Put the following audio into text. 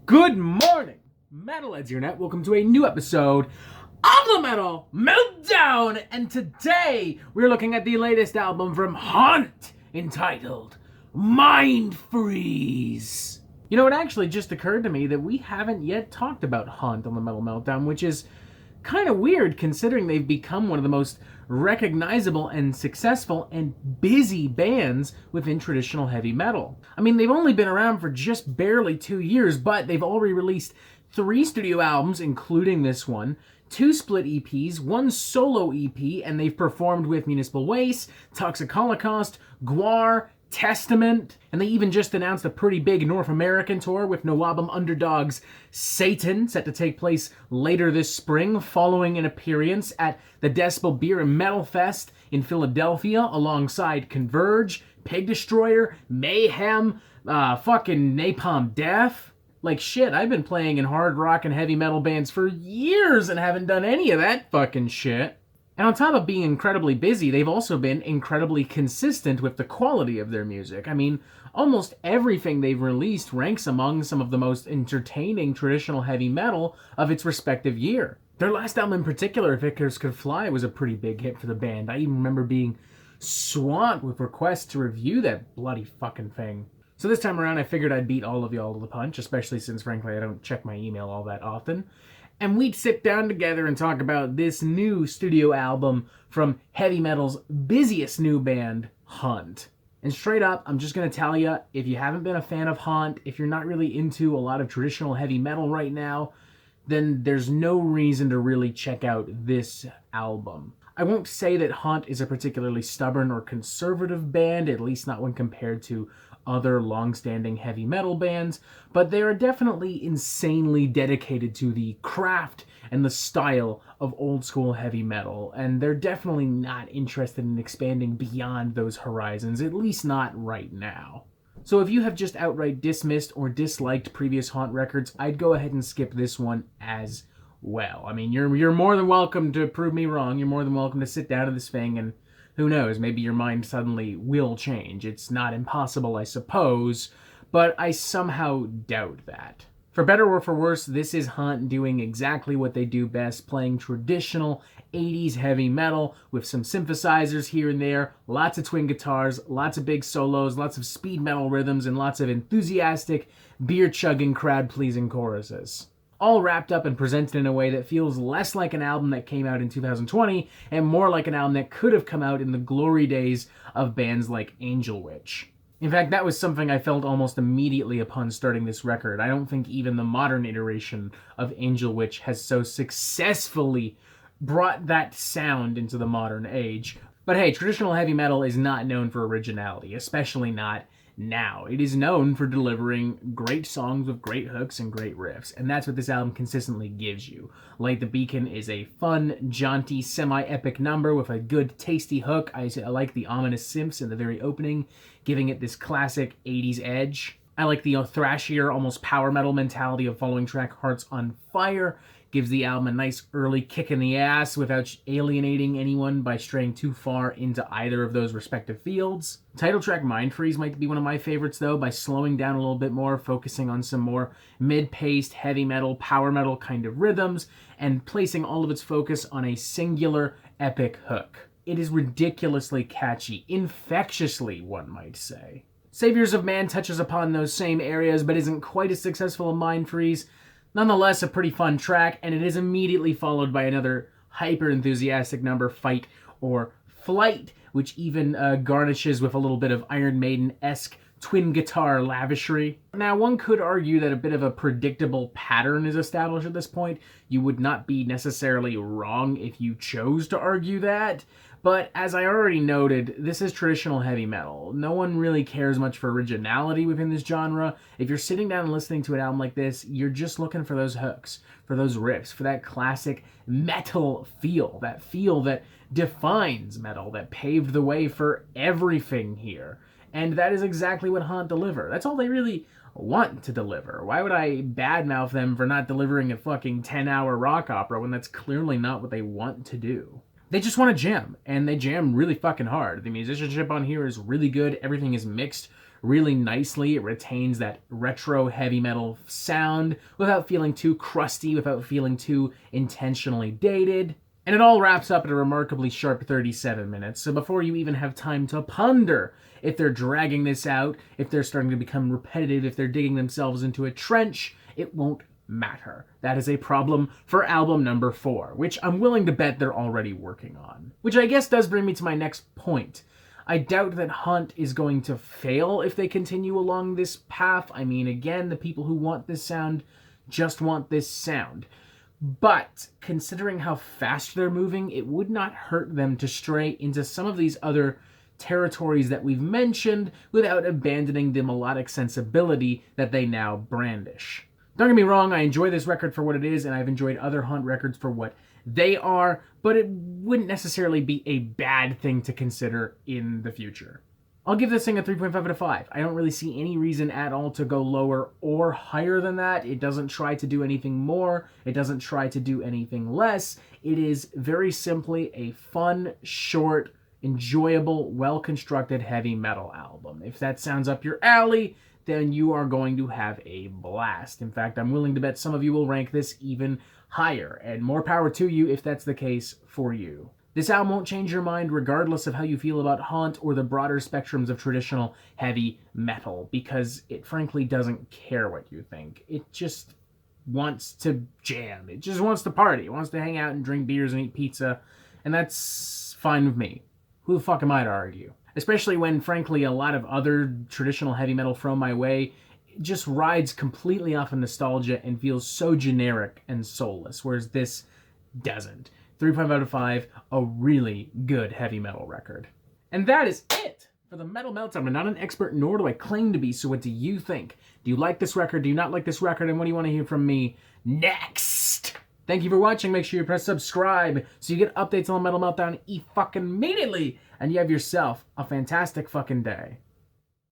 Good morning, Metalheads here, net. Welcome to a new episode of the Metal Meltdown, and today we're looking at the latest album from Haunt, entitled Mind Freeze. You know, it actually just occurred to me that we haven't yet talked about Haunt on the Metal Meltdown, which is kind of weird considering they've become one of the most recognizable and successful and busy bands within traditional heavy metal. I mean, they've only been around for just barely 2 years, but they've already released 3 studio albums, including this one, 2 split EPs, 1 solo EP, and they've performed with Municipal Waste, Toxic Holocaust, Gwar, Testament, and they even just announced a pretty big North American tour with Noabum Underdog's Satan, set to take place later this spring, following an appearance at the Decibel Beer and Metal Fest in Philadelphia alongside Converge, Pig Destroyer, Mayhem, fucking Napalm Death. Like shit, I've been playing in hard rock and heavy metal bands for years and haven't done any of that fucking shit. And on top of being incredibly busy, they've also been incredibly consistent with the quality of their music. I mean, almost everything they've released ranks among some of the most entertaining traditional heavy metal of its respective year. Their last album in particular, If Icarus Could Fly, was a pretty big hit for the band. I even remember being swamped with requests to review that bloody fucking thing. So this time around, I figured I'd beat all of y'all to the punch, especially since, frankly, I don't check my email all that often. And we'd sit down together and talk about this new studio album from heavy metal's busiest new band, Haunt. And straight up, I'm just going to tell you, if you haven't been a fan of Haunt, if you're not really into a lot of traditional heavy metal right now, then there's no reason to really check out this album. I won't say that Haunt is a particularly stubborn or conservative band, at least not when compared to other long-standing heavy metal bands, but they are definitely insanely dedicated to the craft and the style of old-school heavy metal, and they're definitely not interested in expanding beyond those horizons, at least not right now. So if you have just outright dismissed or disliked previous Haunt records, I'd go ahead and skip this one as well. I mean, you're more than welcome to prove me wrong. You're more than welcome to sit down to this thing and who knows, maybe your mind suddenly will change. It's not impossible, I suppose, but I somehow doubt that. For better or for worse, this is Haunt doing exactly what they do best, playing traditional 80s heavy metal with some synthesizers here and there, lots of twin guitars, lots of big solos, lots of speed metal rhythms, and lots of enthusiastic, beer-chugging, crowd-pleasing choruses. All wrapped up and presented in a way that feels less like an album that came out in 2020 and more like an album that could have come out in the glory days of bands like Angel Witch. In fact, that was something I felt almost immediately upon starting this record. I don't think even the modern iteration of Angel Witch has so successfully brought that sound into the modern age. But hey, traditional heavy metal is not known for originality, especially not now. It is known for delivering great songs with great hooks and great riffs, and that's what this album consistently gives you. Light the Beacon is a fun, jaunty, semi-epic number with a good, tasty hook. I like the ominous synths in the very opening, giving it this classic 80s edge. I like the thrashier, almost power metal mentality of following track Hearts on Fire. Gives the album a nice early kick in the ass without alienating anyone by straying too far into either of those respective fields. Title track Mind Freeze might be one of my favorites though, by slowing down a little bit more, focusing on some more mid-paced, heavy metal, power metal kind of rhythms, and placing all of its focus on a singular, epic hook. It is ridiculously catchy, infectiously, one might say. Saviors of Man touches upon those same areas, but isn't quite as successful in Mind Freeze. Nonetheless, a pretty fun track, and it is immediately followed by another hyper-enthusiastic number, Fight or Flight, which even garnishes with a little bit of Iron Maiden-esque twin guitar lavishry. Now, one could argue that a bit of a predictable pattern is established at this point. You would not be necessarily wrong if you chose to argue that, but as I already noted, this is traditional heavy metal. No one really cares much for originality within this genre. If you're sitting down and listening to an album like this, you're just looking for those hooks, for those riffs, for that classic metal feel that defines metal, that paved the way for everything here. And that is exactly what Haunt deliver. That's all they really want to deliver. Why would I badmouth them for not delivering a fucking 10-hour rock opera when that's clearly not what they want to do? They just want to jam, and they jam really fucking hard. The musicianship on here is really good. Everything is mixed really nicely. It retains that retro heavy metal sound without feeling too crusty, without feeling too intentionally dated. And it all wraps up at a remarkably sharp 37 minutes, so before you even have time to ponder if they're dragging this out, if they're starting to become repetitive, if they're digging themselves into a trench, it won't matter. That is a problem for album number 4, which I'm willing to bet they're already working on. Which I guess does bring me to my next point. I doubt that Hunt is going to fail if they continue along this path. I mean, again, the people who want this sound just want this sound. But considering how fast they're moving, it would not hurt them to stray into some of these other territories that we've mentioned without abandoning the melodic sensibility that they now brandish. Don't get me wrong, I enjoy this record for what it is, and I've enjoyed other Hunt records for what they are, but it wouldn't necessarily be a bad thing to consider in the future. I'll give this thing a 3.5 out of 5. I don't really see any reason at all to go lower or higher than that. It doesn't try to do anything more. It doesn't try to do anything less. It is very simply a fun, short, enjoyable, well-constructed heavy metal album. If that sounds up your alley, then you are going to have a blast. In fact, I'm willing to bet some of you will rank this even higher, and more power to you if that's the case for you. This album won't change your mind regardless of how you feel about Hunt or the broader spectrums of traditional heavy metal, because it frankly doesn't care what you think. It just wants to jam. It just wants to party. It wants to hang out and drink beers and eat pizza, and that's fine with me. Who the fuck am I to argue? Especially when, frankly, a lot of other traditional heavy metal thrown my way just rides completely off of nostalgia and feels so generic and soulless, whereas this doesn't. 3.5 out of 5, a really good heavy metal record. And that is it for the Metal Meltdown. I'm not an expert, nor do I claim to be, so what do you think? Do you like this record? Do you not like this record? And what do you want to hear from me next? Thank you for watching. Make sure you press subscribe so you get updates on the Metal Meltdown fucking immediately. And you have yourself a fantastic fucking day.